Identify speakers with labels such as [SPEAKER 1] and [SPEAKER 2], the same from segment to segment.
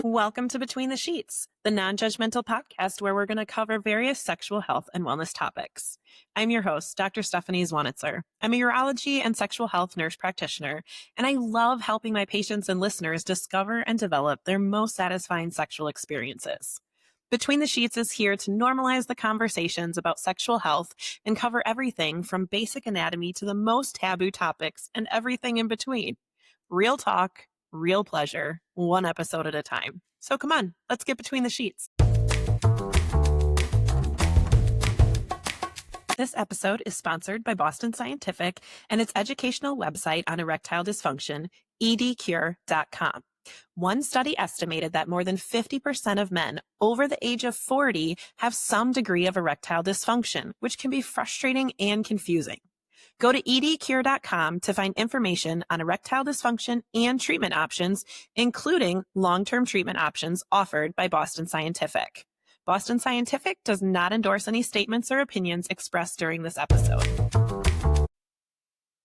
[SPEAKER 1] Welcome to Between the Sheets, the non-judgmental podcast where we're going to cover various sexual health and wellness topics. I'm your host, Dr. Stephanie Zwonitzer. I'm a urology and sexual health nurse practitioner, and I love helping my patients and listeners discover and develop their most satisfying sexual experiences. Between the Sheets is here to normalize the conversations about sexual health and cover everything from basic anatomy to the most taboo topics and everything in between. Real talk, real pleasure, one episode at a time. So come on, let's get between the sheets. This episode is sponsored by Boston Scientific and its educational website on erectile dysfunction, edcure.com. One study estimated that more than 50% of men over the age of 40 have some degree of erectile dysfunction, which can be frustrating and confusing. Go to edcure.com to find information on erectile dysfunction and treatment options, including long-term treatment options offered by Boston Scientific. Boston Scientific does not endorse any statements or opinions expressed during this episode.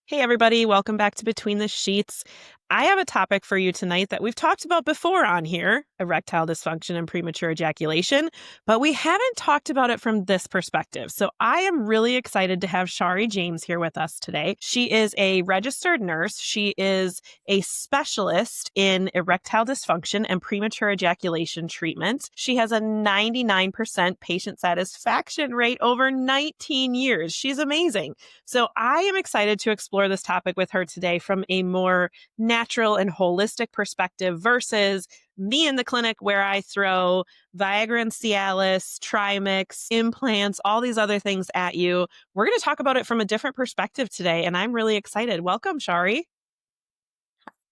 [SPEAKER 1] Hey, everybody. Welcome back to Between the Sheets. I have a topic for you tonight that we've talked about before on here, erectile dysfunction and premature ejaculation, but we haven't talked about it from this perspective. So I am really excited to have Shari James here with us today. She is a registered nurse. She is a specialist in erectile dysfunction and premature ejaculation treatment. She has a 99% patient satisfaction rate over 19 years. She's amazing. So I am excited to explore this topic with her today from a more natural and holistic perspective versus me in the clinic where I throw Viagra and Cialis, Trimix, implants, all these other things at you. We're going to talk about it from a different perspective today, and I'm really excited. Welcome, Shari.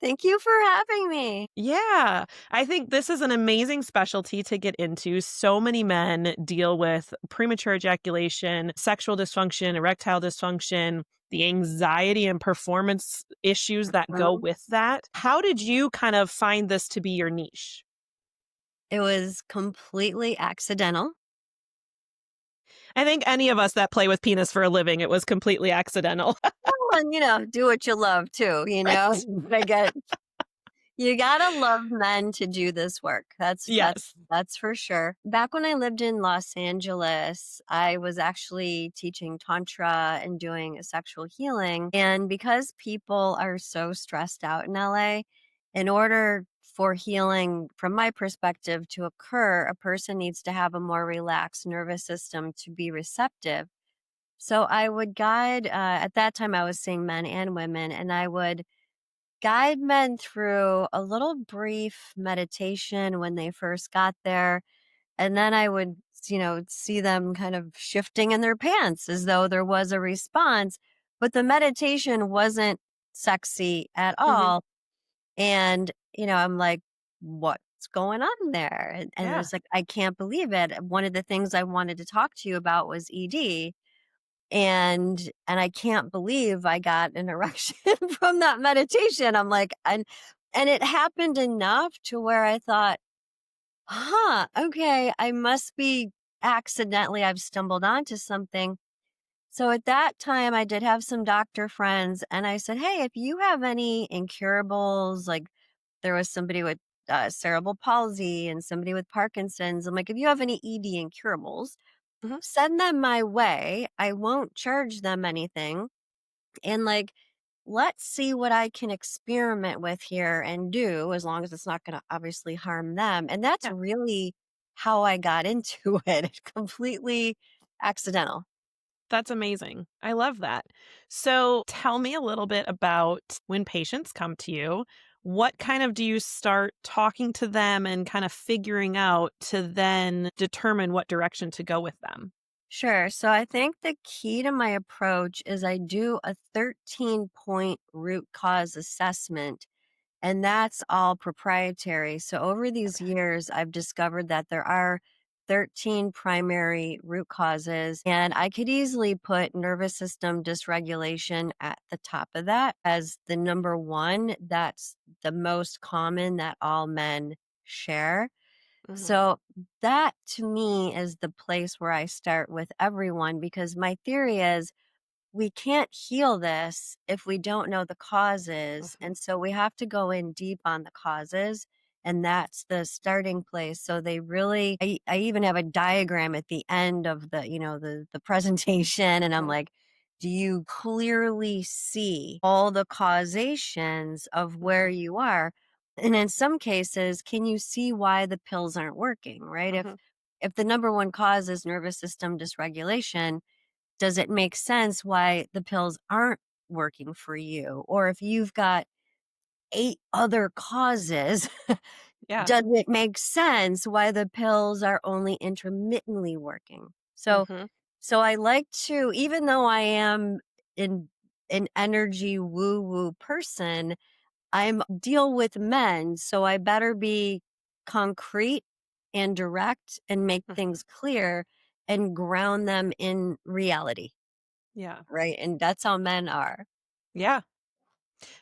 [SPEAKER 2] Thank you for having me.
[SPEAKER 1] Yeah, I think this is an amazing specialty to get into. So many men deal with premature ejaculation, sexual dysfunction, erectile dysfunction, the anxiety and performance issues that go with that. How did you kind of find this to be your niche?
[SPEAKER 2] It was completely accidental.
[SPEAKER 1] I think any of us that play with penis for a living, it was completely accidental.
[SPEAKER 2] Oh, and do what you love too,
[SPEAKER 1] Right.
[SPEAKER 2] I get you gotta love men to do this work. That's
[SPEAKER 1] Yes.
[SPEAKER 2] that's that's for sure. Back when I lived in Los Angeles, I was actually teaching tantra and doing a sexual healing. And because people are so stressed out in LA, in order for healing from my perspective to occur, a person needs to have a more relaxed nervous system to be receptive. So I would guide, at that time I was seeing men and women, and I would guide men through a little brief meditation when they first got there. And then I would, see them kind of shifting in their pants as though there was a response, but the meditation wasn't sexy at
[SPEAKER 1] Hmm.
[SPEAKER 2] all. And, I'm like, what's going on there? And it
[SPEAKER 1] Yeah.
[SPEAKER 2] was like, I can't believe it. One of the things I wanted to talk to you about was ED, and I can't believe I got an erection from that meditation. I'm like, and it happened enough to where I thought, okay, I must be accidentally, I've stumbled onto something. So at that time, I did have some doctor friends, and I said, hey, if you have any incurables, like there was somebody with cerebral palsy and somebody with Parkinson's. I'm like, if you have any ED incurables,
[SPEAKER 1] Hmm.
[SPEAKER 2] send them my way. I won't charge them anything. And like, let's see what I can experiment with here and do, as long as it's not going to obviously harm them. And that's
[SPEAKER 1] Yeah.
[SPEAKER 2] really how I got into it. Completely accidental.
[SPEAKER 1] That's amazing. I love that. So tell me a little bit about when patients come to you. What kind of do you start talking to them and kind of figuring out to then determine what direction to go with them?
[SPEAKER 2] Sure. So I think the key to my approach is I do a 13-point root cause assessment, and that's all proprietary. So over these years, I've discovered that there are 13 primary root causes, and I could easily put nervous system dysregulation at the top of that as the number one. That's the most common that all men share.
[SPEAKER 1] Hmm.
[SPEAKER 2] So that to me is the place where I start with everyone, because my theory is we can't heal this if we don't know the causes.
[SPEAKER 1] Hmm.
[SPEAKER 2] And so we have to go in deep on the causes and that's the starting place. So they really I even have a diagram at the end of the presentation, and I'm
[SPEAKER 1] Mhm.
[SPEAKER 2] like, do you clearly see all the causations of where
[SPEAKER 1] Mhm.
[SPEAKER 2] you are? And in some cases, can you see why the pills aren't working, right?
[SPEAKER 1] Mhm.
[SPEAKER 2] If the number one cause is nervous system dysregulation, does it make sense why the pills aren't working for you? Or if you've got 8 other causes,
[SPEAKER 1] Yeah.
[SPEAKER 2] does it make sense why the pills are only intermittently working?
[SPEAKER 1] Mhm.
[SPEAKER 2] So I like to, even though I am in an energy woo-woo person, I'm deal with men, so I better be concrete and direct and make
[SPEAKER 1] Mhm.
[SPEAKER 2] things clear and ground them in reality,
[SPEAKER 1] Yeah.
[SPEAKER 2] right? And that's how men are.
[SPEAKER 1] Yeah.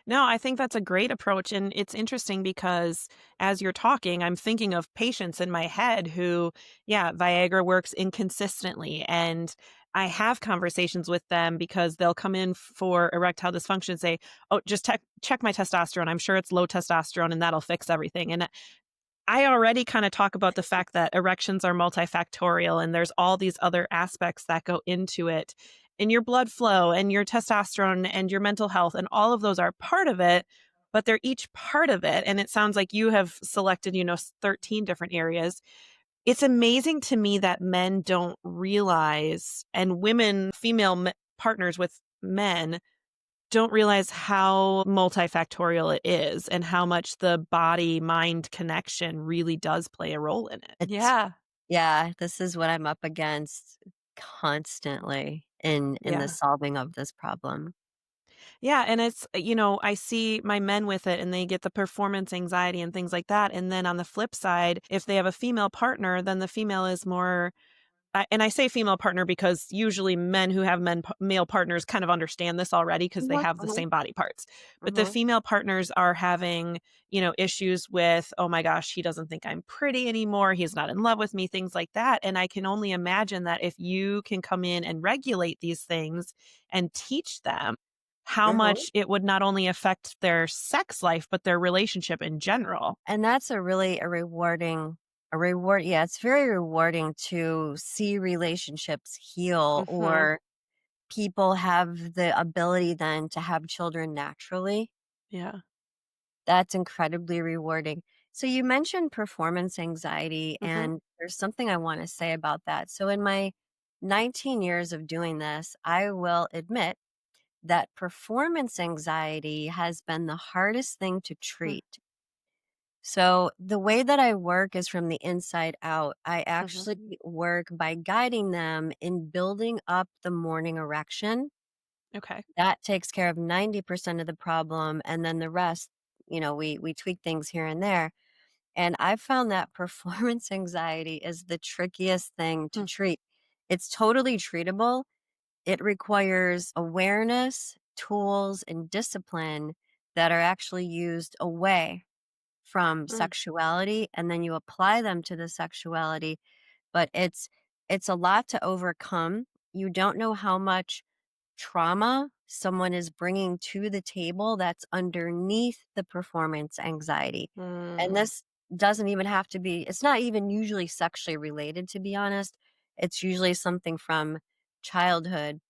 [SPEAKER 1] No, I think that's a great approach. And it's interesting because as you're talking, I'm thinking of patients in my head who, yeah, Viagra works inconsistently. And I have conversations with them because they'll come in for erectile dysfunction and say, oh, just check my testosterone. I'm sure it's low testosterone and that'll fix everything. And I already kind of talk about the fact that erections are multifactorial and there's all these other aspects that go into it. And your blood flow and your testosterone and your mental health and all of those are part of it, but they're each part of it. And it sounds like you have selected, 13 different areas. It's amazing to me that men don't realize and women, partners with men don't realize how multifactorial it is and how much the body mind connection really does play a role in it.
[SPEAKER 2] It's
[SPEAKER 1] Yeah.
[SPEAKER 2] Yeah, this is what I'm up against constantly in the
[SPEAKER 1] Yeah.
[SPEAKER 2] solving of this problem.
[SPEAKER 1] Yeah. And I see my men with it and they get the performance anxiety and things like that. And then on the flip side, if they have a female partner, then the female is more and I say female partner because usually men who have male partners kind of understand this already because they
[SPEAKER 2] Mhm,
[SPEAKER 1] have the
[SPEAKER 2] mhm,
[SPEAKER 1] same body parts. But the
[SPEAKER 2] mhm.
[SPEAKER 1] female partners are having, issues with, oh my gosh, he doesn't think I'm pretty anymore. He's not in love with me, things like that. And I can only imagine that if you can come in and regulate these things and teach them how
[SPEAKER 2] Mhm.
[SPEAKER 1] much it would not only affect their sex life, but their relationship in general.
[SPEAKER 2] And that's a reward yeah, it's very rewarding to see relationships heal
[SPEAKER 1] Hmm.
[SPEAKER 2] or people have the ability then to have children naturally.
[SPEAKER 1] Yeah.
[SPEAKER 2] That's incredibly rewarding. So you mentioned performance anxiety,
[SPEAKER 1] Hmm.
[SPEAKER 2] and there's something I wanna say about that. So in my 19 years of doing this, I will admit that performance anxiety has been the hardest thing to treat. So the way that I work is from the inside out. I
[SPEAKER 1] Hmm.
[SPEAKER 2] actually work by guiding them in building up the morning erection.
[SPEAKER 1] Okay.
[SPEAKER 2] That takes care of 90% of the problem. And then the rest, we tweak things here and there. And I found that performance anxiety is the trickiest thing to
[SPEAKER 1] Mm.
[SPEAKER 2] treat. It's totally treatable. It requires awareness, tools, and discipline that are actually used away from
[SPEAKER 1] Mm.
[SPEAKER 2] sexuality, and then you apply them to the sexuality, but it's a lot to overcome. You don't know how much trauma someone is bringing to the table that's underneath the performance anxiety. And
[SPEAKER 1] Mm.
[SPEAKER 2] this doesn't even have to be, it's not even usually sexually related, to be honest. It's usually something from childhood.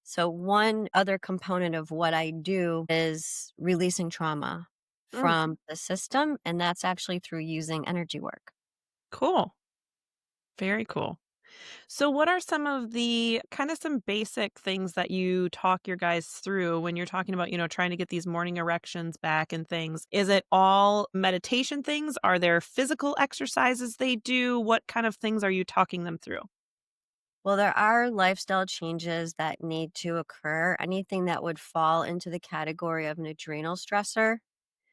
[SPEAKER 2] So, one other component of what I do is releasing trauma
[SPEAKER 1] Mm.
[SPEAKER 2] from the system, and that's actually through using energy work.
[SPEAKER 1] Cool. Very cool. So what are some of the kind of some basic things that you talk your guys through when you're talking about, trying to get these morning erections back and things? Is it all meditation things? Are there physical exercises they do? What kind of things are you talking them through?
[SPEAKER 2] Well, there are lifestyle changes that need to occur, anything that would fall into the category of an adrenal stressor.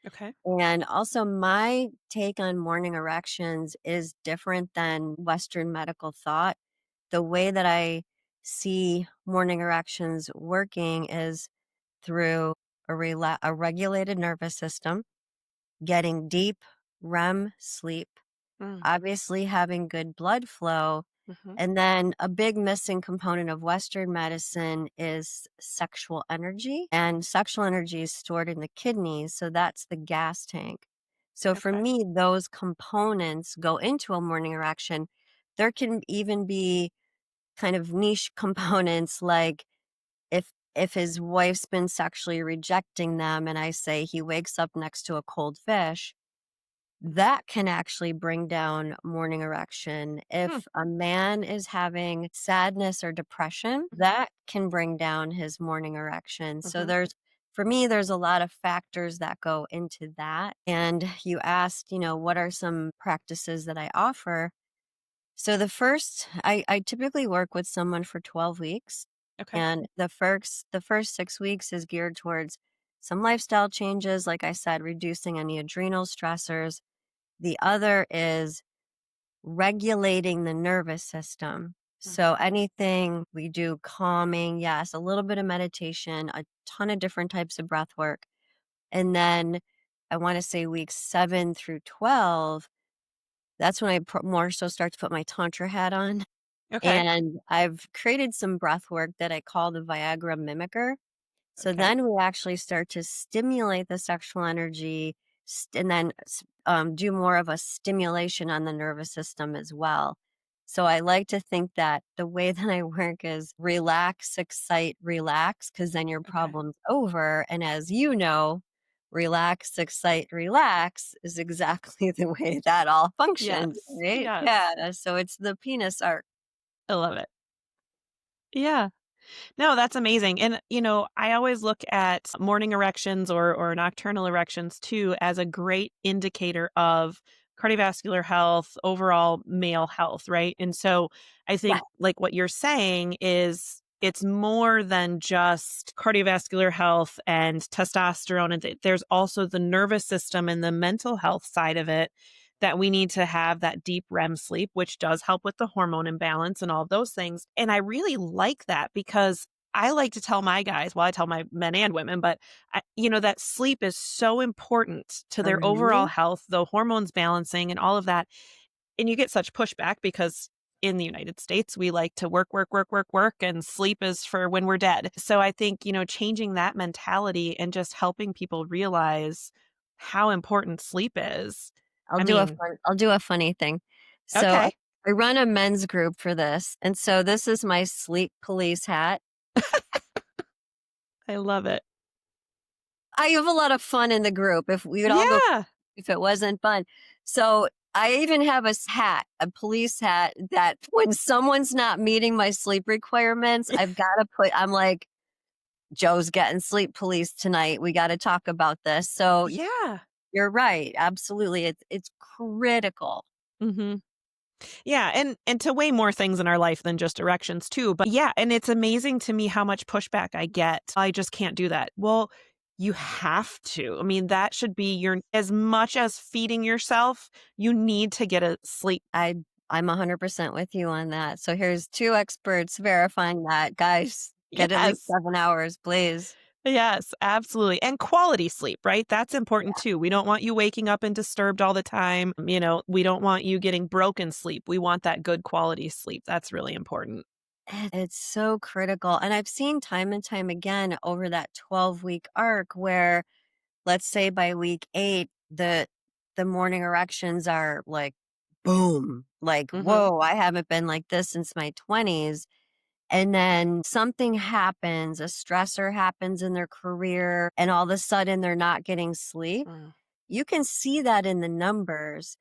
[SPEAKER 1] Okay.
[SPEAKER 2] And also, my take on morning erections is different than Western medical thought. The way that I see morning erections working is through a regulated nervous system, getting deep REM sleep,
[SPEAKER 1] Mm.
[SPEAKER 2] obviously having good blood flow,
[SPEAKER 1] Hmm.
[SPEAKER 2] and then a big missing component of Western medicine is sexual energy. And sexual energy is stored in the kidneys. So that's the gas tank. So for
[SPEAKER 1] Okay.
[SPEAKER 2] me, those components go into a morning erection. There can even be kind of niche components like if his wife's been sexually rejecting them and I say he wakes up next to a cold fish, that can actually bring down morning erection.
[SPEAKER 1] Hmm.
[SPEAKER 2] If a man is having sadness or depression, that can bring down his morning erection. So
[SPEAKER 1] Mhm.
[SPEAKER 2] for me, there's a lot of factors that go into that. And you asked, what are some practices that I offer? So I typically work with someone for 12 weeks.
[SPEAKER 1] Okay.
[SPEAKER 2] And the first 6 weeks is geared towards some lifestyle changes, like I said, reducing any adrenal stressors. The other is regulating the nervous system. So
[SPEAKER 1] Mhm.
[SPEAKER 2] anything we do calming, yes, a little bit of meditation, a ton of different types of breath work. And then I want to say weeks 7 through 12, that's when I more so start to put my tantra hat on.
[SPEAKER 1] Okay.
[SPEAKER 2] And I've created some breath work that I call the Viagra mimicker. So
[SPEAKER 1] Okay.
[SPEAKER 2] then we actually start to stimulate the sexual energy and then do more of a stimulation on the nervous system as well. So I like to think that the way that I work is relax, excite, relax, because then your
[SPEAKER 1] Okay.
[SPEAKER 2] problem's over. And as you know, relax, excite, relax is exactly the way that all functions,
[SPEAKER 1] Yes.
[SPEAKER 2] right?
[SPEAKER 1] Yes.
[SPEAKER 2] Yeah. So it's the penis arc.
[SPEAKER 1] I love it. Yeah. No, that's amazing. And, I always look at morning erections or nocturnal erections too as a great indicator of cardiovascular health, overall male health, right? And so I
[SPEAKER 2] Yeah.
[SPEAKER 1] think like what you're saying is it's more than just cardiovascular health and testosterone. And there's also the nervous system and the mental health side of it that we need to have that deep REM sleep, which does help with the hormone imbalance and all of those things. And I really like that because I like to tell my guys, well, I tell my men and women, but that sleep is so important to their overall
[SPEAKER 2] Mhm.
[SPEAKER 1] health, the hormones balancing and all of that. And you get such pushback because in the United States, we like to work, work, work, work, work, and sleep is for when we're dead. So I think, changing that mentality and just helping people realize how important sleep is. I mean,
[SPEAKER 2] I'll do a funny thing. So
[SPEAKER 1] okay.
[SPEAKER 2] I run a men's group for this, and so this is my sleep police hat.
[SPEAKER 1] I love it.
[SPEAKER 2] I have a lot of fun in the group. If we would all go
[SPEAKER 1] Yeah.
[SPEAKER 2] if it wasn't fun. So I even have a hat, a police hat that when someone's not meeting my sleep requirements, I'm like, Joe's getting sleep police tonight. We got to talk about this. So
[SPEAKER 1] Yeah.
[SPEAKER 2] you're right. Absolutely. It's critical.
[SPEAKER 1] Mhm. Yeah, and to way more things in our life than just erections too. But yeah, and it's amazing to me how much pushback I get. I just can't do that. Well, you have to. I mean, that should be your as much as feeding yourself, you need to get a sleep.
[SPEAKER 2] I I'm 100% with you on that. So here's 2 experts verifying that. Guys, get at least
[SPEAKER 1] Yes.
[SPEAKER 2] 7 hours, please.
[SPEAKER 1] Yes, absolutely. And quality sleep, right? That's important
[SPEAKER 2] Yeah.
[SPEAKER 1] too. We don't want you waking up and disturbed all the time. We don't want you getting broken sleep. We want that good quality sleep. That's really important.
[SPEAKER 2] It's so critical, and I've seen time and time again over that 12-week arc where, let's say by week 8, the morning erections are like, boom, like,
[SPEAKER 1] Mhm.
[SPEAKER 2] "Whoa, I haven't been like this since my 20s." And then something happens, a stressor happens in their career, and all of a sudden they're not getting sleep.
[SPEAKER 1] Mm.
[SPEAKER 2] You can see that in the numbers.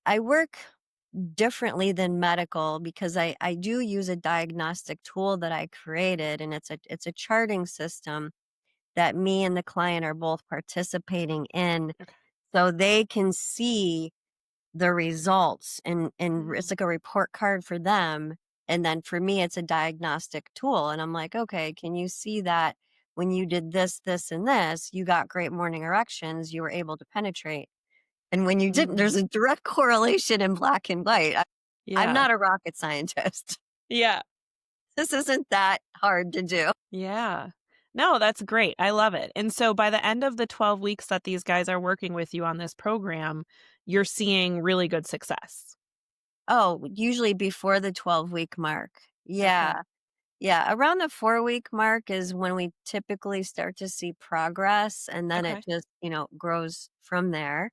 [SPEAKER 2] I work differently than medical because I do use a diagnostic tool that I created, and it's a charting system that me and the client are both participating in
[SPEAKER 1] Okay.
[SPEAKER 2] so they can see the results, and it's
[SPEAKER 1] Mm.
[SPEAKER 2] like a report card for them, and then for me it's a diagnostic tool, and I'm like, okay, can you see that when you did this, this, and this, you got great morning erections, you were able to penetrate, and when you didn't,
[SPEAKER 1] Mhm.
[SPEAKER 2] there's a direct correlation in black and white. I'm
[SPEAKER 1] Yeah.
[SPEAKER 2] not a rocket scientist.
[SPEAKER 1] Yeah.
[SPEAKER 2] This isn't that hard to do.
[SPEAKER 1] Yeah. No, that's great. I love it. And so by the end of the 12 weeks that these guys are working with you on this program, you're seeing really good success.
[SPEAKER 2] Oh, usually before the 12-week mark.
[SPEAKER 1] Okay.
[SPEAKER 2] Yeah. Yeah, around the 4-week mark is when we typically start to see progress, and then it
[SPEAKER 1] Okay.
[SPEAKER 2] just, grows from there.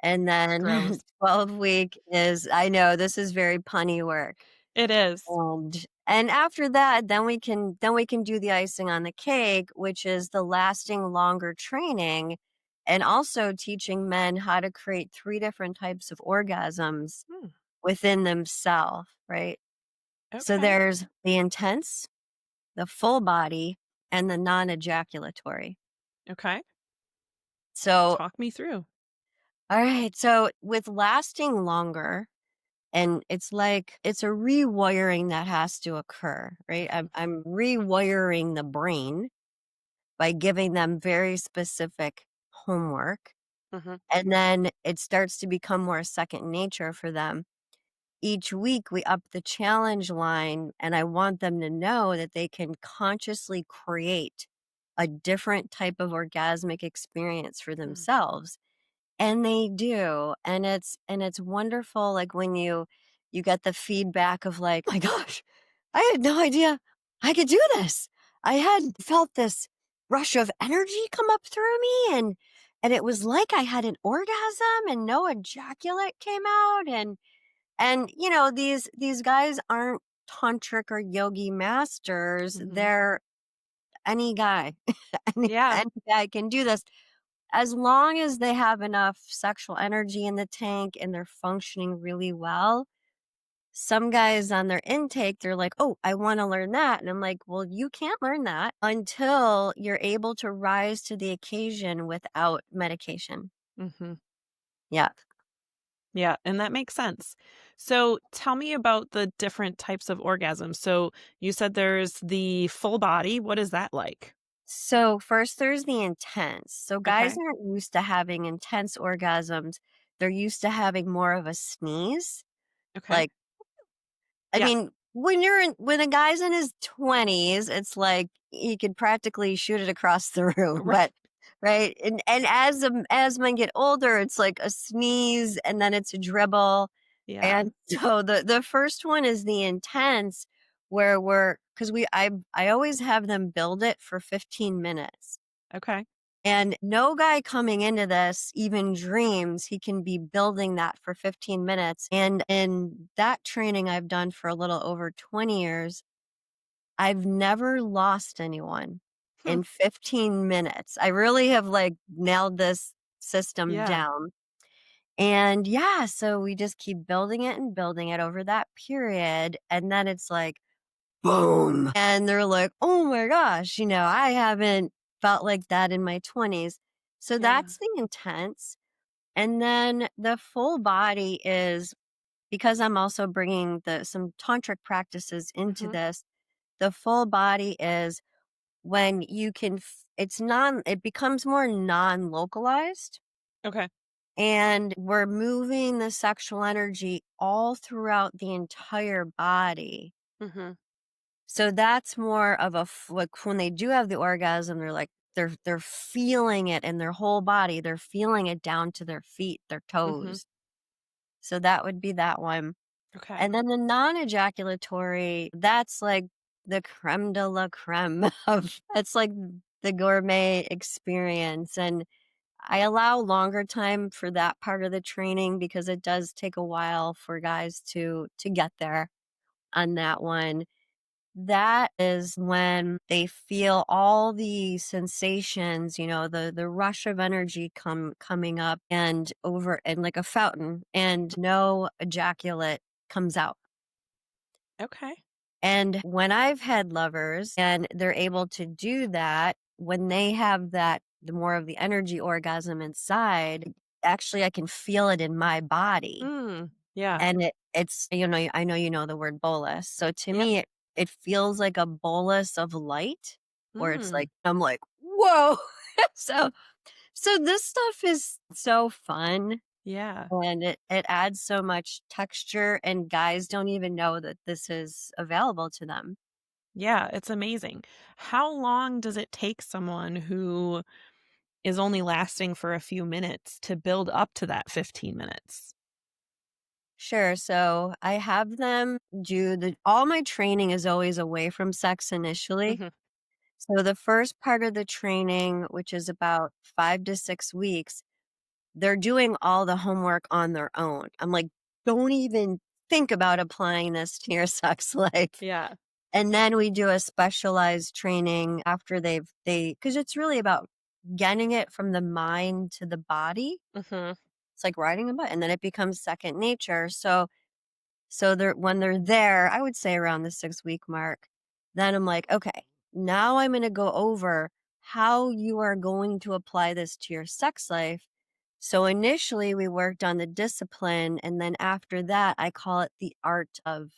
[SPEAKER 2] And then
[SPEAKER 1] Gross.
[SPEAKER 2] 12-week is, I know this is very punny work.
[SPEAKER 1] It is.
[SPEAKER 2] And after that, then we can do the icing on the cake, which is the lasting longer training and also teaching men how to create 3 different types of orgasms
[SPEAKER 1] Hmm,
[SPEAKER 2] within themselves, right? So
[SPEAKER 1] okay.
[SPEAKER 2] there's the intense, the full body, and the non-ejaculatory.
[SPEAKER 1] Okay.
[SPEAKER 2] So,
[SPEAKER 1] Talk me through.
[SPEAKER 2] all right, so with lasting longer, and it's like it's a rewiring that has to occur, right? I'm rewiring the brain by giving them very specific homework.
[SPEAKER 1] Mhm.
[SPEAKER 2] And then it starts to become more second nature for them. Each week, we up the challenge line, and I want them to know that they can consciously create a different type of orgasmic experience for
[SPEAKER 1] Mm.
[SPEAKER 2] themselves. And they do. And it's wonderful, like, when you get the feedback of like, "My gosh, I had no idea I could do this. I had felt this rush of energy come up through me, and it was like I had an orgasm and no ejaculate came out." And these guys aren't tantric or yogi masters.
[SPEAKER 1] Mhm.
[SPEAKER 2] They're any guy.
[SPEAKER 1] Yeah.
[SPEAKER 2] Any guy can do this as long as they have enough sexual energy in the tank and they're functioning really well. Some guys on their intake, they're like, "Oh, I want to learn that." And I'm like, "Well, you can't learn that until you're able to rise to the occasion without medication."
[SPEAKER 1] Mhm.
[SPEAKER 2] Yeah.
[SPEAKER 1] Yeah, and that makes sense. So tell me about the different types of orgasms. So you said there's the full body. What is that like?
[SPEAKER 2] So, first, there's the intense. So, guys
[SPEAKER 1] Okay.
[SPEAKER 2] aren't used to having intense orgasms. They're used to having more of a sneeze.
[SPEAKER 1] Okay.
[SPEAKER 2] Like, I
[SPEAKER 1] Yeah.
[SPEAKER 2] mean, when a guy's in his 20s, it's like he could practically shoot it across the room,
[SPEAKER 1] Right.
[SPEAKER 2] but right? And as men get older, it's like a sneeze and then it's a dribble.
[SPEAKER 1] Yeah.
[SPEAKER 2] And so the first one is the intense where we're cuz I always have them build it for 15 minutes.
[SPEAKER 1] Okay.
[SPEAKER 2] And no guy coming into this even dreams he can be building that for 15 minutes. And in that training I've done for a little over 20 years, I've never lost anyone
[SPEAKER 1] Hmm.
[SPEAKER 2] in 15 minutes. I really have like nailed this system
[SPEAKER 1] Yeah.
[SPEAKER 2] down. And yeah, so we just keep building it and building it over that period. And then it's like, boom. And they're like, "Oh my gosh, I haven't felt like that in my 20s." So
[SPEAKER 1] Yeah.
[SPEAKER 2] that's the intense. And then the full body is because I'm also bringing the some tantric practices into
[SPEAKER 1] Mhm.
[SPEAKER 2] this. The full body is when it becomes more non-localized
[SPEAKER 1] Okay.
[SPEAKER 2] and we're moving the sexual energy all throughout the entire body.
[SPEAKER 1] Mhm.
[SPEAKER 2] So that's more of like when they do have the orgasm, they're feeling it in their whole body. They're feeling it down to their feet, their
[SPEAKER 1] Mhm.
[SPEAKER 2] toes. So that would be that one.
[SPEAKER 1] Okay.
[SPEAKER 2] And then the non-ejaculatory, that's like the creme de la creme of that's like the gourmet experience. And I allow longer time for that part of the training because it does take a while for guys to get there on that one. That is when they feel all the sensations, the rush of energy coming up and over and like a fountain and no ejaculate comes out.
[SPEAKER 1] Okay.
[SPEAKER 2] And when I've had lovers and they're able to do that, when they have the more of the energy orgasm inside, actually I can feel it in my body.
[SPEAKER 1] Mm. Yeah.
[SPEAKER 2] And it's I know you know the word bolus. So to
[SPEAKER 1] Yep.
[SPEAKER 2] me, it feels like a bolus of light where it's
[SPEAKER 1] Mm.
[SPEAKER 2] like, I'm like, whoa. so, so this stuff is so fun
[SPEAKER 1] Yeah.
[SPEAKER 2] and it adds so much texture and guys don't even know that this is available to them.
[SPEAKER 1] Yeah, it's amazing. How long does it take someone who is only lasting for a few minutes to build up to that 15 minutes?
[SPEAKER 2] Sure. So I have them all my training is always away from sex initially.
[SPEAKER 1] Mhm.
[SPEAKER 2] So the first part of the training, which is about 5 to 6 weeks, they're doing all the homework on their own. I'm like, "Don't even think about applying this to your sex life."
[SPEAKER 1] Yeah.
[SPEAKER 2] And then we do a specialized training after because it's really about getting it from the mind to the body.
[SPEAKER 1] Mhm.
[SPEAKER 2] It's like riding a bike, and then it becomes second nature. So they're when they're there, I would say around the 6-week mark, then I'm like, "Okay, now I'm gonna go over how you are going to apply this to your sex life." So initially, we worked on the discipline, and then after that, I call it the art of,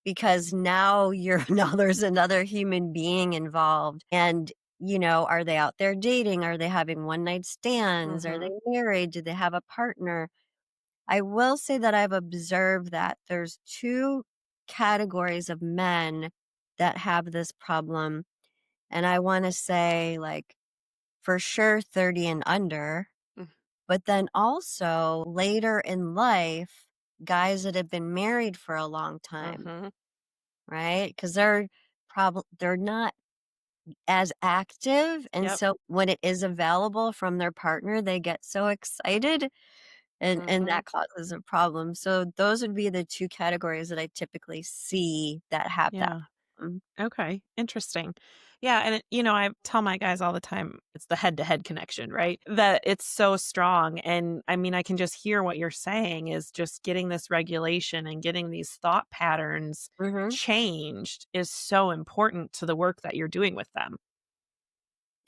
[SPEAKER 2] because now you're now there's another human being involved, and, are they out there dating? Are they having one night stands? Are they
[SPEAKER 1] Mhm.
[SPEAKER 2] married? Do they have a partner? I will say that I've observed that there's 2 categories of men that have this problem, and I wanna say, like, for sure 30 and under,
[SPEAKER 1] Mm.
[SPEAKER 2] but then also later in life, guys that have been married for a long time,
[SPEAKER 1] Mhm.
[SPEAKER 2] right? Because they're not as active, and
[SPEAKER 1] Yep.
[SPEAKER 2] so when it is available from their partner, they get so excited, and
[SPEAKER 1] Mhm.
[SPEAKER 2] that causes a problem. So those would be the 2 categories that I typically see that have that
[SPEAKER 1] Yeah.
[SPEAKER 2] problem.
[SPEAKER 1] Okay, interesting. Yeah, and I tell my guys all the time, it's the head-to-head connection, right? That it's so strong, and I mean, I can just hear what you're saying is just getting this regulation and getting these thought patterns
[SPEAKER 2] Mhm.
[SPEAKER 1] changed is so important to the work that you're doing with them.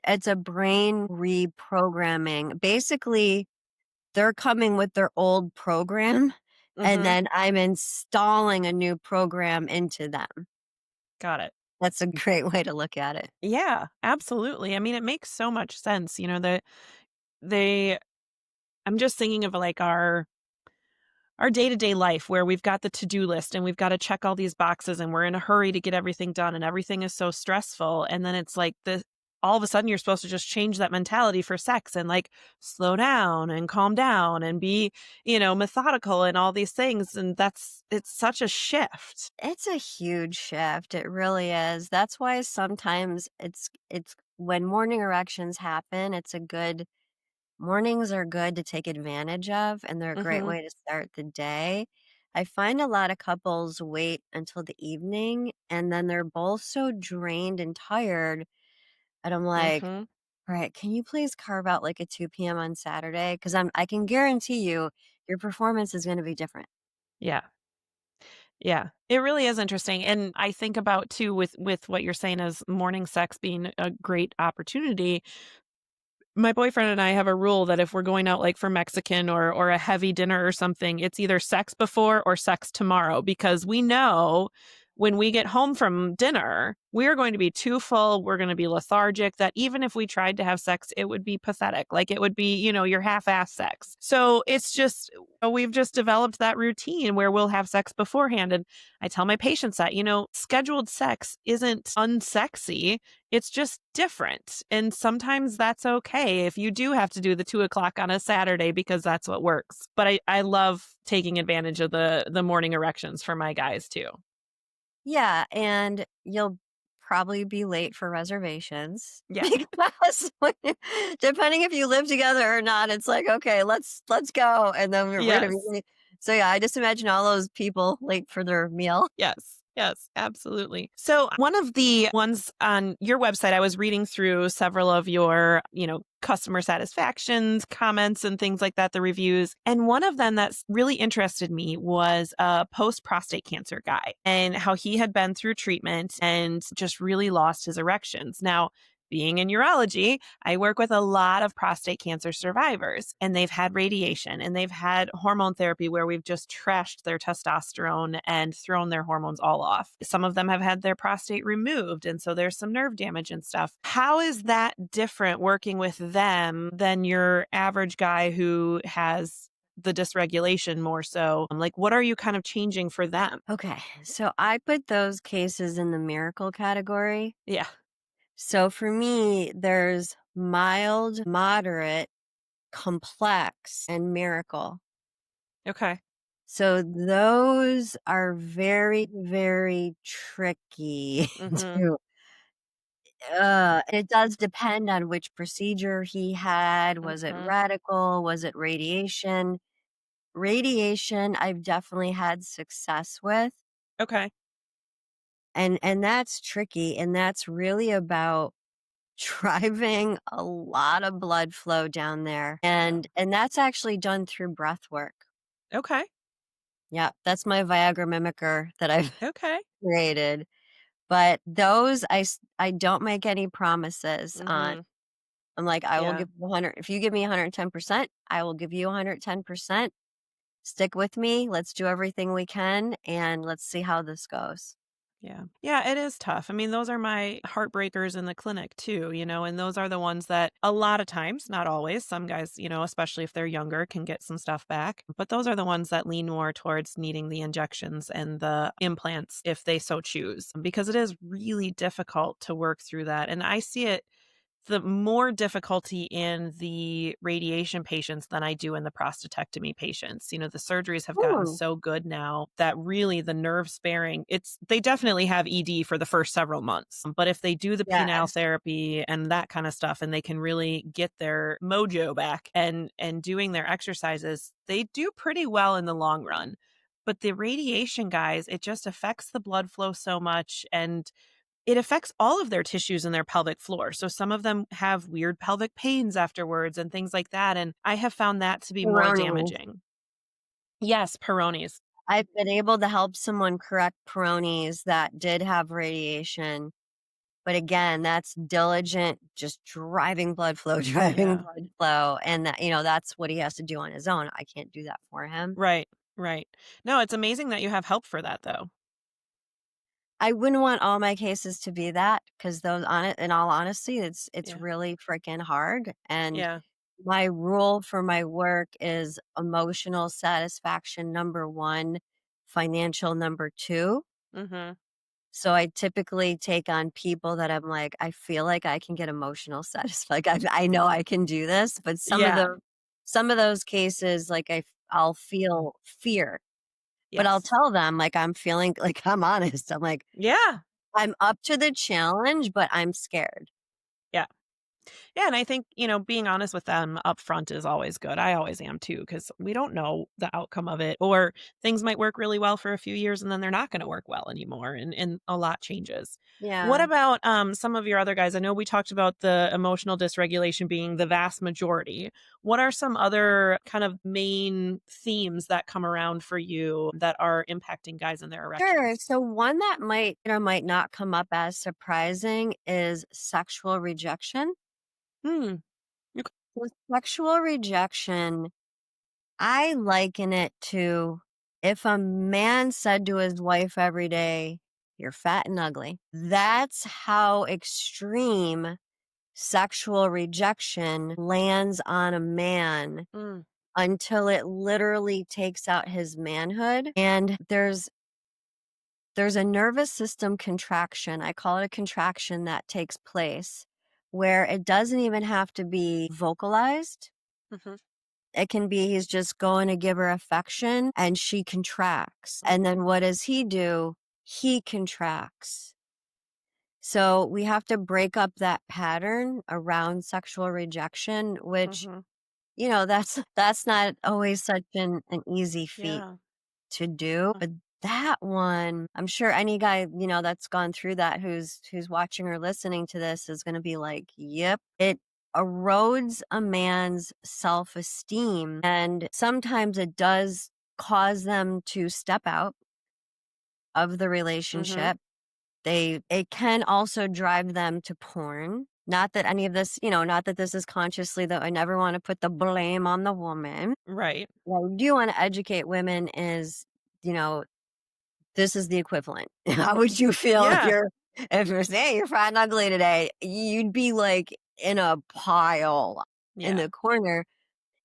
[SPEAKER 2] It's a brain reprogramming. Basically, they're coming with their old program, and
[SPEAKER 1] Mhm.
[SPEAKER 2] then I'm installing a new program into them.
[SPEAKER 1] Got it.
[SPEAKER 2] That's a great way to look at it.
[SPEAKER 1] Yeah, absolutely. I mean, it makes so much sense, that they I'm just thinking of, like, our day-to-day life where we've got the to-do list and we've gotta check all these boxes and we're in a hurry to get everything done and everything is so stressful, and then it's like the all of a sudden you're supposed to just change that mentality for sex and, like, slow down and calm down and be, methodical and all these things, and it's such a shift.
[SPEAKER 2] It's a huge shift, it really is. That's why sometimes it's when morning erections happen, mornings are good to take advantage of, and they're a great
[SPEAKER 1] Mhm,
[SPEAKER 2] way to start the day. I find a lot of couples wait until the evening, and then they're both so drained and tired, and I'm like,
[SPEAKER 1] mhm.
[SPEAKER 2] "Alright, can you please carve out, like, a 2 p.m. on Saturday? Because I can guarantee you, your performance is gonna be different."
[SPEAKER 1] Yeah. Yeah, it really is interesting, and I think about too with what you're saying as morning sex being a great opportunity. My boyfriend and I have a rule that if we're going out, like, for Mexican or a heavy dinner or something, it's either sex before or sex tomorrow because we know when we get home from dinner, we are going to be too full, we're gonna be lethargic, that even if we tried to have sex, it would be pathetic, like, it would be, your half-ass sex. So, it's just we've just developed that routine where we'll have sex beforehand, and I tell my patients that, scheduled sex isn't unsexy, it's just different, and sometimes that's okay if you do have to do the 2 o'clock on a Saturday because that's what works. But I love taking advantage of the morning erections for my guys too.
[SPEAKER 2] Yeah, and you'll probably be late for reservations
[SPEAKER 1] Yeah.
[SPEAKER 2] because depending if you live together or not, it's like, "Okay, let's go," and then we're gonna be
[SPEAKER 1] Yes.
[SPEAKER 2] late. So, yeah, I just imagine all those people late for their meal.
[SPEAKER 1] Yes. Yes, absolutely. So, one of the ones on your website, I was reading through several of your, customer satisfactions, comments, and things like that, the reviews. And one of them that's really interested me was a post prostate cancer guy and how he had been through treatment and just really lost his erections. Now, being in urology, I work with a lot of prostate cancer survivors, and they've had radiation and they've had hormone therapy where we've just trashed their testosterone and thrown their hormones all off. Some of them have had their prostate removed, and so there's some nerve damage and stuff. How is that different working with them than your average guy who has the dysregulation more so? Like, what are you kind of changing for them?
[SPEAKER 2] Okay, so I put those cases in the miracle category.
[SPEAKER 1] Yeah.
[SPEAKER 2] So for me, there's mild, moderate, complex, and miracle.
[SPEAKER 1] Okay.
[SPEAKER 2] So those are very, very tricky
[SPEAKER 1] Mm-hmm.
[SPEAKER 2] to It does depend on which procedure he had. Was it
[SPEAKER 1] Mhm.
[SPEAKER 2] radical? Was it radiation? Radiation, I've definitely had success with,
[SPEAKER 1] Okay.
[SPEAKER 2] and that's tricky, and that's really about driving a lot of blood flow down there,
[SPEAKER 1] Yeah.
[SPEAKER 2] and that's actually done through breath work.
[SPEAKER 1] Okay.
[SPEAKER 2] Yeah, that's my Viagra mimicker that I've
[SPEAKER 1] Okay.
[SPEAKER 2] created, but those I don't make any promises on.
[SPEAKER 1] Mhm.
[SPEAKER 2] I'm like, "I will
[SPEAKER 1] Yeah.
[SPEAKER 2] give you 100 if you give me 110%, I will give you 110%. Stick with me, let's do everything we can, and let's see how this goes."
[SPEAKER 1] Yeah. Yeah, it is tough. I mean, those are my heartbreakers in the clinic too, and those are the ones that a lot of times, not always, some guys, especially if they're younger, can get some stuff back. But those are the ones that lean more towards needing the injections and the implants if they so choose, because it is really difficult to work through that. And I see it the more difficulty in the radiation patients than I do in the prostatectomy patients. The surgeries have gotten
[SPEAKER 2] Hmm,
[SPEAKER 1] so good now that really the nerve sparing, they definitely have ED for the first several months. But if they do the penile
[SPEAKER 2] yes.
[SPEAKER 1] therapy and that kind of stuff and they can really get their mojo back and doing their exercises, they do pretty well in the long run. But the radiation guys, it just affects the blood flow so much, and it affects all of their tissues in their pelvic floor. So some of them have weird pelvic pains afterwards and things like that, and I have found that to be more
[SPEAKER 2] Peyronie's.
[SPEAKER 1] damaging. Yes, Peyronie's.
[SPEAKER 2] I've been able to help someone correct Peyronie's that did have radiation, but again, that's diligent, just driving blood flow, driving
[SPEAKER 1] Yeah.
[SPEAKER 2] blood flow, and that's what he has to do on his own. I can't do that for him.
[SPEAKER 1] Right, right. No, it's amazing that you have help for that, though.
[SPEAKER 2] I wouldn't want all my cases to be that because those on it in all honesty, it's
[SPEAKER 1] Yeah.
[SPEAKER 2] really freaking hard, and
[SPEAKER 1] Yeah.
[SPEAKER 2] my rule for my work is emotional satisfaction number 1, financial number 2.
[SPEAKER 1] Mhm.
[SPEAKER 2] So I typically take on people that I'm like, I feel like I can get emotional satisfaction. Like I know I can do this, but
[SPEAKER 1] Yeah.
[SPEAKER 2] some of those cases, like I'll feel fear, but I'll
[SPEAKER 1] Yes.
[SPEAKER 2] tell them like I'm feeling like I'm honest. I'm like
[SPEAKER 1] Yeah.
[SPEAKER 2] I'm up to the challenge, but I'm scared.
[SPEAKER 1] Yeah. Yeah, and I think, being honest with them upfront is always good. I always am too, because we don't know the outcome of it. Or things might work really well for a few years and then they're not going to work well anymore. And a lot changes. What
[SPEAKER 2] Yeah.
[SPEAKER 1] about some of your other guys? I know we talked about the emotional dysregulation being the vast majority. What are some other kind of main themes that come around for you that are impacting guys and their
[SPEAKER 2] Sure.
[SPEAKER 1] erections?
[SPEAKER 2] So one that might not come up as surprising is sexual rejection.
[SPEAKER 1] Hmm.
[SPEAKER 2] With sexual rejection, I liken it to if a man said to his wife every day, "You're fat and ugly." That's how extreme sexual rejection lands on a man
[SPEAKER 1] Mm,
[SPEAKER 2] until it literally takes out his manhood. And there's a nervous system contraction. I call it a contraction that takes place where it doesn't even have to be vocalized.
[SPEAKER 1] mhm,
[SPEAKER 2] It can be he's just going to give her affection and she contracts. And
[SPEAKER 1] mhm,
[SPEAKER 2] then what does he do? He contracts. So we have to break up that pattern around sexual rejection, which,
[SPEAKER 1] mhm.
[SPEAKER 2] that's not always such an easy feat
[SPEAKER 1] Yeah.
[SPEAKER 2] to do. But that one, I'm sure any guy, that's gone through that who's watching or listening to this is gonna be like, yep. It erodes a man's self-esteem, and sometimes it does cause them to step out of the
[SPEAKER 1] Mhm.
[SPEAKER 2] relationship. It can also drive them to porn. Not that any of this, not that this is consciously, though I never want to put the blame on the woman.
[SPEAKER 1] Right.
[SPEAKER 2] What I do want to educate women is, you know, this is the equivalent. How would you feel
[SPEAKER 1] Yeah.
[SPEAKER 2] if you're saying you're fat and ugly today? You'd be like in a pile in
[SPEAKER 1] Yeah.
[SPEAKER 2] the corner.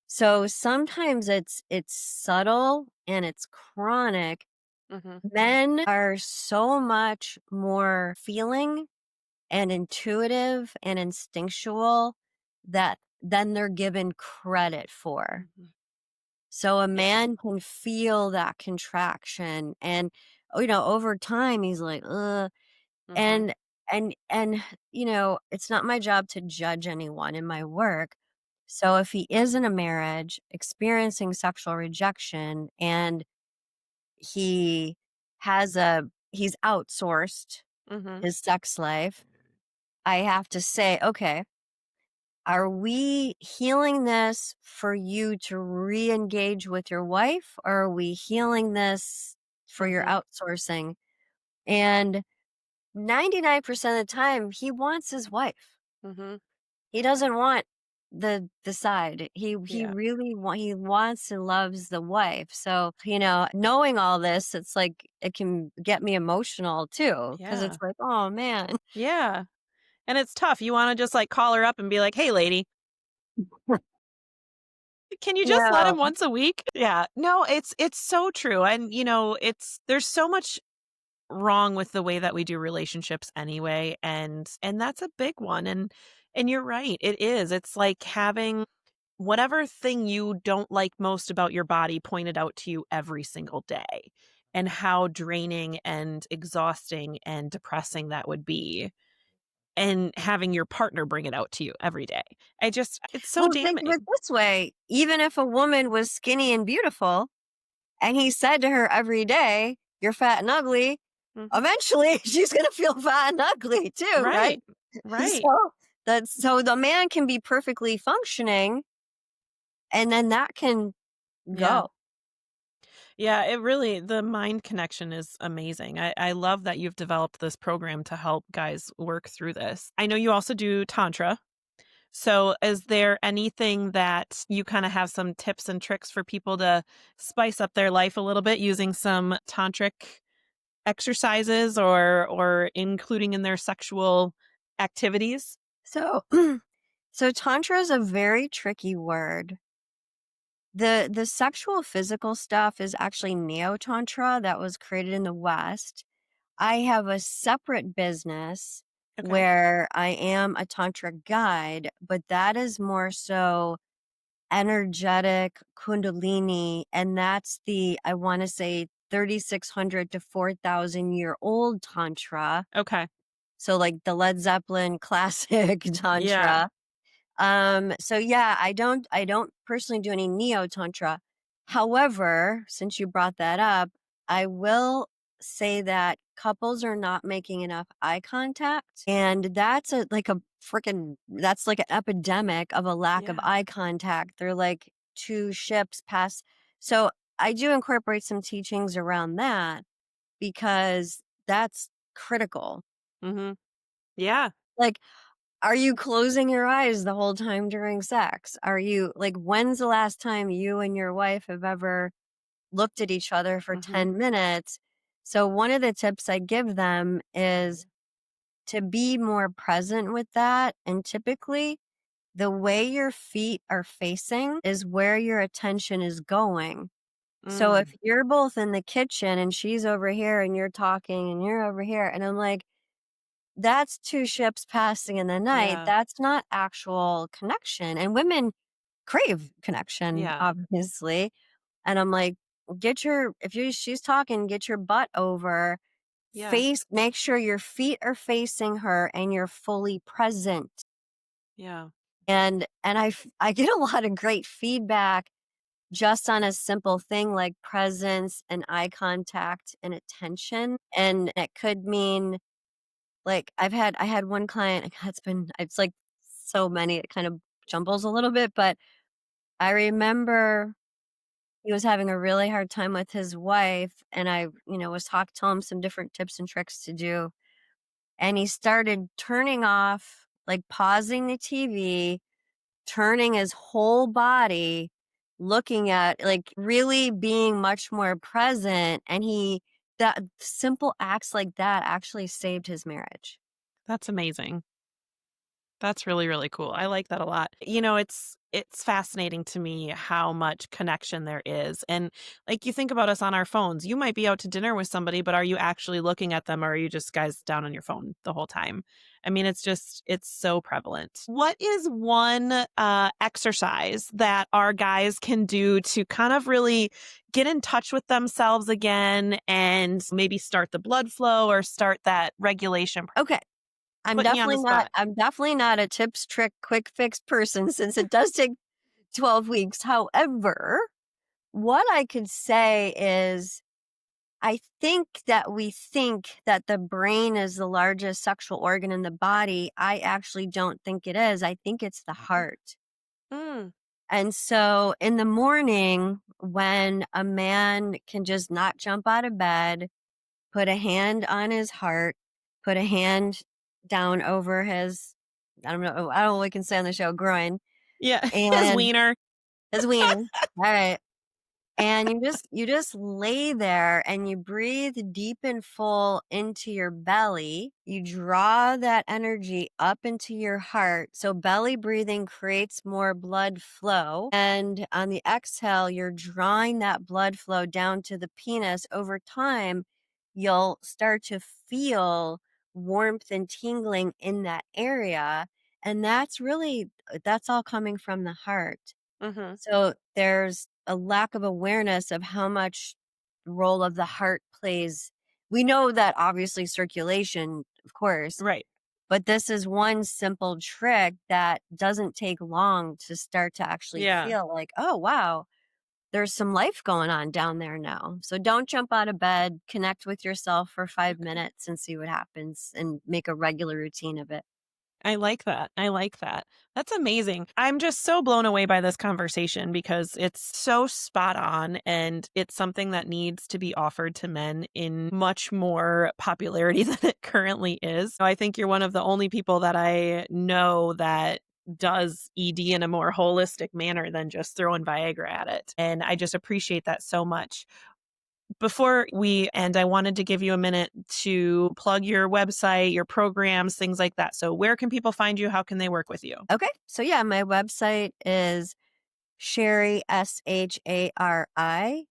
[SPEAKER 2] So sometimes it's subtle and it's chronic.
[SPEAKER 1] Mhm.
[SPEAKER 2] Men are so much more feeling and intuitive and instinctual that than they're given credit for.
[SPEAKER 1] Mhm.
[SPEAKER 2] So a
[SPEAKER 1] Yeah.
[SPEAKER 2] man can feel that contraction and over time he's like, ugh.
[SPEAKER 1] Mhm.
[SPEAKER 2] And and it's not my job to judge anyone in my work. So if he is in a marriage experiencing sexual rejection and he he's outsourced
[SPEAKER 1] Mhm.
[SPEAKER 2] his sex life, I have to say, okay, are we healing this for you to re-engage with your wife, or are we healing this for your
[SPEAKER 1] Mhm.
[SPEAKER 2] outsourcing? And 99% of the time, he wants his wife.
[SPEAKER 1] Mhm.
[SPEAKER 2] He doesn't want the side. He
[SPEAKER 1] Yeah.
[SPEAKER 2] really he wants and loves the wife. So, knowing all this, it's like it can get me emotional too, because it's
[SPEAKER 1] Yeah.
[SPEAKER 2] like, oh man.
[SPEAKER 1] Yeah. And it's tough. You wanna just, like, call her up and be like, "Hey, lady, can you just let
[SPEAKER 2] Yeah.
[SPEAKER 1] him once a week?" Yeah. No, it's so true, and, there's so much wrong with the way that we do relationships anyway, and that's a big one, and you're right, it is. It's like having whatever thing you don't like most about your body pointed out to you every single day, and how draining and exhausting and depressing that would be, and having your partner bring it out to you every day. It's so
[SPEAKER 2] Well, think of it
[SPEAKER 1] damning.
[SPEAKER 2] this way, even if a woman was skinny and beautiful, and he said to her every day, "You're fat and ugly,"
[SPEAKER 1] Mhm.
[SPEAKER 2] eventually she's gonna feel fat and ugly too, right?
[SPEAKER 1] Right. Right.
[SPEAKER 2] So the man can be perfectly functioning, and then that can
[SPEAKER 1] Yeah.
[SPEAKER 2] go.
[SPEAKER 1] Yeah, the mind connection is amazing. I love that you've developed this program to help guys work through this. I know you also do Tantra. So, is there anything that you kind of have some tips and tricks for people to spice up their life a little bit using some tantric exercises or including in their sexual activities?
[SPEAKER 2] So so tantra is a very tricky word. The sexual physical stuff is actually neo tantra that was created in the West. I have a separate business
[SPEAKER 1] Okay.
[SPEAKER 2] where I am a tantra guide, but that is more so energetic kundalini, and that's the, I want to say, 3600 to 4000 year old tantra.
[SPEAKER 1] Okay.
[SPEAKER 2] So like the Led Zeppelin classic
[SPEAKER 1] Yeah.
[SPEAKER 2] tantra. So yeah, I don't personally do any neo tantra. However, since you brought that up, I will say that couples are not making enough eye contact, and that's like an epidemic of a lack of
[SPEAKER 1] Yeah.
[SPEAKER 2] eye contact. They're like two ships pass. So I do incorporate some teachings around that because that's critical.
[SPEAKER 1] Mhm. Yeah.
[SPEAKER 2] Like, are you closing your eyes the whole time during sex? Are you like, when's the last time you and your wife have ever looked at each other for
[SPEAKER 1] Mhm.
[SPEAKER 2] 10 minutes? So, one of the tips I give them is to be more present with that. And typically, the way your feet are facing is where your attention is going. So, if
[SPEAKER 1] Mm.
[SPEAKER 2] you're both in the kitchen and she's over here and you're talking and you're over here, and I'm like, that's two ships passing in the night.
[SPEAKER 1] Yeah.
[SPEAKER 2] That's not actual connection. And women crave connection,
[SPEAKER 1] Yeah.
[SPEAKER 2] obviously. And I'm like, if she's talking, get your butt over,
[SPEAKER 1] Yeah.
[SPEAKER 2] make sure your feet are facing her and you're fully present.
[SPEAKER 1] Yeah.
[SPEAKER 2] And I get a lot of great feedback just on a simple thing like presence and eye contact and attention. And it could mean, like, I had one client, it's like so many, it kind of jumbles a little bit, but I remember he was having a really hard time with his wife, and I, was telling him some different tips and tricks to do, and he started turning off, like, pausing the TV, turning his whole body, looking at, like, really being much more present, and he that simple acts like that actually saved his marriage.
[SPEAKER 1] That's amazing. That's really, really cool. I like that a lot. It's fascinating to me how much connection there is. And like you think about us on our phones, you might be out to dinner with somebody, but are you actually looking at them or are you just guys down on your phone the whole time? I mean, it's so prevalent. What is one exercise that our guys can do to kind of really get in touch with themselves again and maybe start the blood flow or start that regulation?
[SPEAKER 2] Okay.
[SPEAKER 1] Putting you on the spot.
[SPEAKER 2] I'm definitely not a tips, trick, quick fix person since it does take 12 weeks. However, what I could say is I think that we think that the brain is the largest sexual organ in the body. I actually don't think it is. I think it's the heart.
[SPEAKER 1] Mm.
[SPEAKER 2] And so in the morning, when a man can just not jump out of bed, put a hand on his heart, put a hand down over his, I don't know what we can say on the show, groin,
[SPEAKER 1] Yeah. His
[SPEAKER 2] and
[SPEAKER 1] wiener.
[SPEAKER 2] his wiener. All right. And you just lay there and you breathe deep and full into your belly. You draw that energy up into your heart. So belly breathing creates more blood flow. And on the exhale, you're drawing that blood flow down to the penis. Over time, you'll start to feel warmth and tingling in that area. And that's all coming from the heart.
[SPEAKER 1] Mm-hmm.
[SPEAKER 2] So there's a lack of awareness of how much role of the heart plays. We know that obviously circulation, of course,
[SPEAKER 1] Right.
[SPEAKER 2] but this is one simple trick that doesn't take long to start to actually
[SPEAKER 1] Yeah.
[SPEAKER 2] feel like, oh, wow, there's some life going on down there now. So don't jump out of bed, connect with yourself for 5 minutes and see what happens and make a regular routine of it.
[SPEAKER 1] I like that. I like that. That's amazing. I'm just so blown away by this conversation because it's so spot on and it's something that needs to be offered to men in much more popularity than it currently is. I think you're one of the only people that I know that does ED in a more holistic manner than just throwing Viagra at it. And I just appreciate that so much. Before we end, I wanted to give you a minute to plug your website, your programs, things like that. So where can people find you? How can they work with you?
[SPEAKER 2] Okay. So yeah, my website is Shari, Shari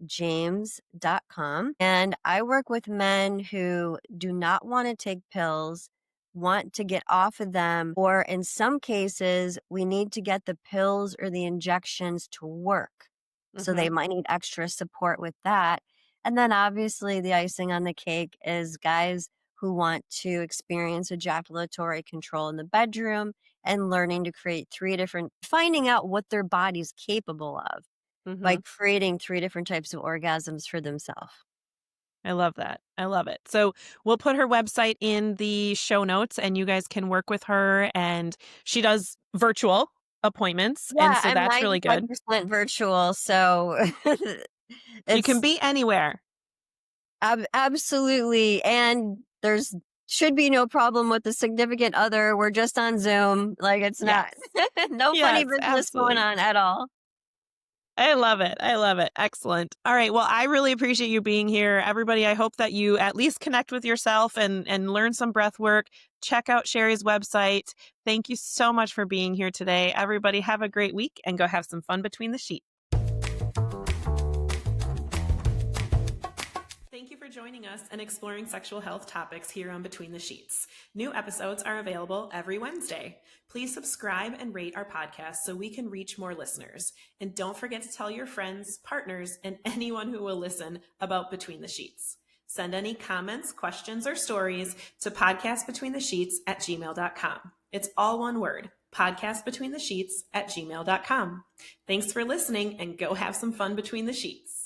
[SPEAKER 2] James.com. And I work with men who do not want to take pills, want to get off of them, or in some cases, we need to get the pills or the injections to work. So they
[SPEAKER 1] Mhm.
[SPEAKER 2] might need extra support with that. And then obviously, the icing on the cake is guys who want to experience ejaculatory control in the bedroom and learning to create finding out what their body's capable of by
[SPEAKER 1] Mhm.
[SPEAKER 2] creating 3 different types of orgasms for themselves.
[SPEAKER 1] I love that. I love it. So we'll put her website in the show notes and you guys can work with her and she does virtual appointments and
[SPEAKER 2] Yeah,
[SPEAKER 1] so
[SPEAKER 2] I'm
[SPEAKER 1] that's really good.
[SPEAKER 2] 95% virtual, so
[SPEAKER 1] You can
[SPEAKER 2] it's
[SPEAKER 1] be anywhere.
[SPEAKER 2] absolutely, and there's should be no problem with the significant other. We're just on Zoom, like, it's not
[SPEAKER 1] Yes.
[SPEAKER 2] no funny
[SPEAKER 1] Yes,
[SPEAKER 2] business going
[SPEAKER 1] absolutely.
[SPEAKER 2] on at all.
[SPEAKER 1] I love it. I love it. Excellent. All right. Well, I really appreciate you being here. Everybody, I hope that you at least connect with yourself and learn some breath work. Check out Shari's website. Thank you so much for being here today. Everybody, have a great week and go have some fun between the sheets. Thank you for joining us and exploring sexual health topics here on Between the Sheets. New episodes are available every Wednesday. Please subscribe and rate our podcast so we can reach more listeners. And don't forget to tell your friends, partners, and anyone who will listen about Between the Sheets. Send any comments, questions, or stories to podcastbetweenthe.sheets@gmail.com. It's all one word, podcastbetweenthe.sheets@gmail.com. Thanks for listening and go have some fun between the sheets.